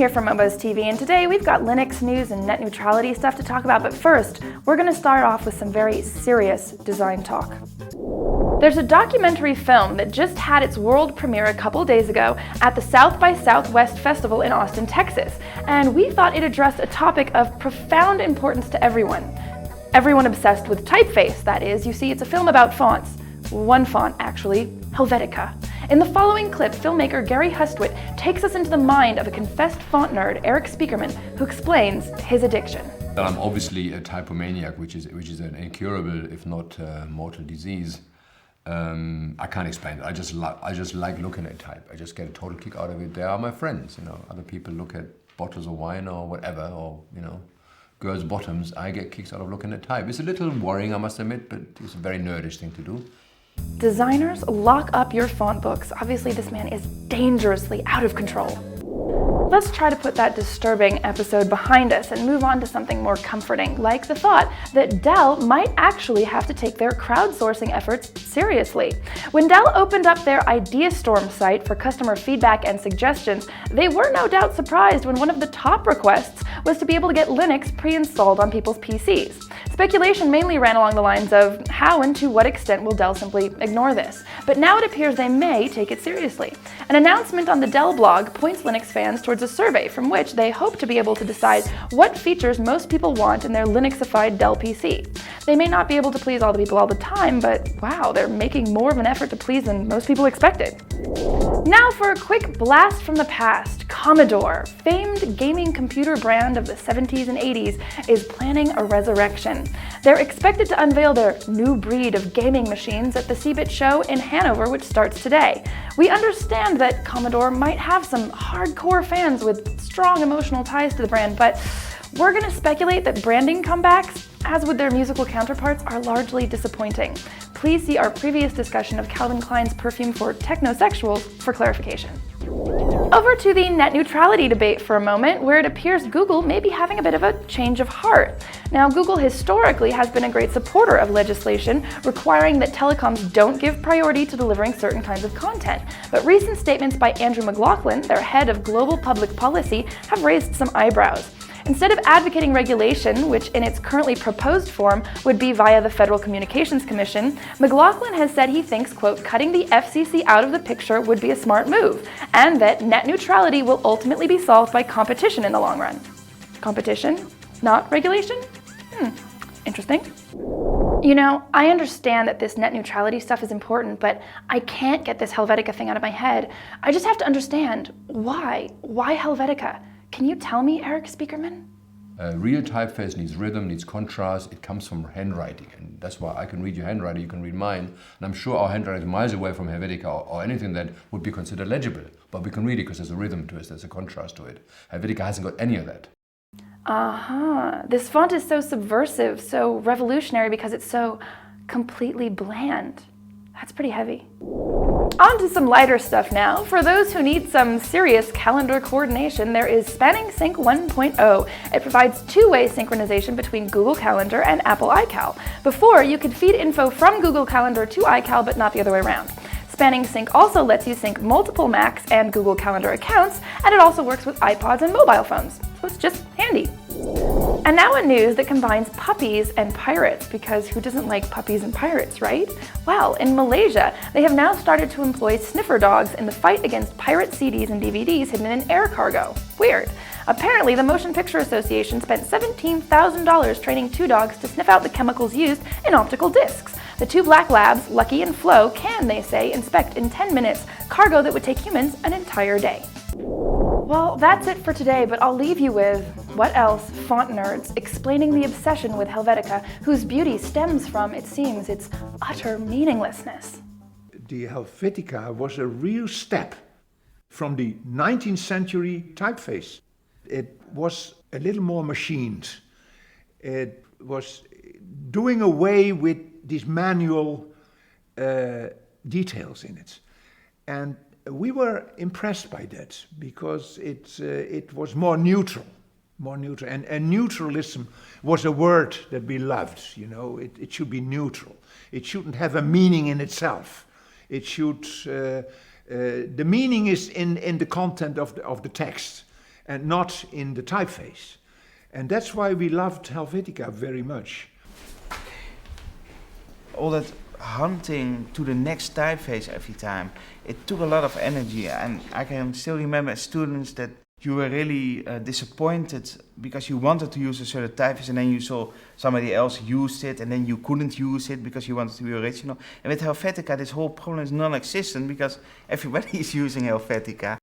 here from Mobuz TV, and today we've got Linux news and net neutrality stuff to talk about, but first, we're going to start off with some very serious design talk. There's a documentary film that just had its world premiere a couple days ago at the South by Southwest Festival in Austin, Texas, and we thought it addressed a topic of profound importance to everyone. Everyone obsessed with typeface, that is. You see, it's a film about fonts. One font, actually, Helvetica. In the following clip, filmmaker Gary Hustwit takes us into the mind of a confessed font nerd, Eric Spiekerman, who explains his addiction. I'm obviously a typomaniac, which is an incurable, if not mortal disease. I can't explain it. I just like looking at type. I just get a total kick out of it. They are my friends, you know. Other people look at bottles of wine or whatever, or girls' bottoms. I get kicks out of looking at type. It's a little worrying, I must admit, but it's a very nerdish thing to do. Designers, lock up your font books. Obviously, this man is dangerously out of control. Let's try to put that disturbing episode behind us and move on to something more comforting, like the thought that Dell might actually have to take their crowdsourcing efforts seriously. When Dell opened up their IdeaStorm site for customer feedback and suggestions, they were no doubt surprised when one of the top requests was to be able to get Linux pre-installed on people's PCs. Speculation mainly ran along the lines of how and to what extent will Dell simply ignore this. But now it appears they may take it seriously. An announcement on the Dell blog points Linux fans towards a survey from which they hope to be able to decide what features most people want in their Linuxified Dell PC. They may not be able to please all the people all the time, but wow, they're making more of an effort to please than most people expected. Now for a quick blast from the past. Commodore, famed gaming computer brand of the 70s and 80s, is planning a resurrection. They're expected to unveil their new breed of gaming machines at the CeBIT show in Hanover, which starts today. We understand that Commodore might have some hardcore fans with strong emotional ties to the brand, but we're going to speculate that branding comebacks, as with their musical counterparts, are largely disappointing. Please see our previous discussion of Calvin Klein's perfume for technosexuals for clarification. Over to the net neutrality debate for a moment, where it appears Google may be having a bit of a change of heart. Now, Google historically has been a great supporter of legislation requiring that telecoms don't give priority to delivering certain kinds of content. But recent statements by Andrew McLaughlin, their head of global public policy, have raised some eyebrows. Instead of advocating regulation, which in its currently proposed form would be via the Federal Communications Commission, McLaughlin has said he thinks, quote, cutting the FCC out of the picture would be a smart move, and that net neutrality will ultimately be solved by competition in the long run. Competition? Not regulation? Interesting. You know, I understand that this net neutrality stuff is important, but I can't get this Helvetica thing out of my head. I just have to understand why. Why Helvetica? Can you tell me, Eric Spiekerman? Real typeface needs rhythm, needs contrast. It comes from handwriting, and that's why I can read your handwriting, you can read mine, and I'm sure our handwriting is miles away from Helvetica or anything that would be considered legible, but we can read it because there's a rhythm to it, there's a contrast to it. Helvetica hasn't got any of that. This font is so subversive, so revolutionary because it's so completely bland. That's pretty heavy. On to some lighter stuff now. For those who need some serious calendar coordination, there is Spanning Sync 1.0. It provides two-way synchronization between Google Calendar and Apple iCal. Before, you could feed info from Google Calendar to iCal, but not the other way around. Spanning Sync also lets you sync multiple Macs and Google Calendar accounts, and it also works with iPods and mobile phones, so it's just handy. And now a news that combines puppies and pirates, because who doesn't like puppies and pirates, right? Well, in Malaysia, they have now started to employ sniffer dogs in the fight against pirate CDs and DVDs hidden in air cargo. Weird. Apparently, the Motion Picture Association spent $17,000 training two dogs to sniff out the chemicals used in optical discs. The two black labs, Lucky and Flo, can, they say, inspect in 10 minutes cargo that would take humans an entire day. Well, that's it for today, but I'll leave you with, what else, font nerds, explaining the obsession with Helvetica, whose beauty stems from, it seems, its utter meaninglessness. The Helvetica was a real step from the 19th century typeface. It was a little more machined. It was doing away with these manual details in it. And we were impressed by that because it was more neutral, and neutralism was a word that we loved. You know, it should be neutral. It shouldn't have a meaning in itself. It should the meaning is in the content of the text, and not in the typeface. And that's why we loved Helvetica very much. All that hunting to the next typeface every time, it took a lot of energy, and I can still remember as students that you were really disappointed because you wanted to use a certain typeface and then you saw somebody else used it and then you couldn't use it because you wanted to be original. And with Helvetica this whole problem is non-existent because everybody is using Helvetica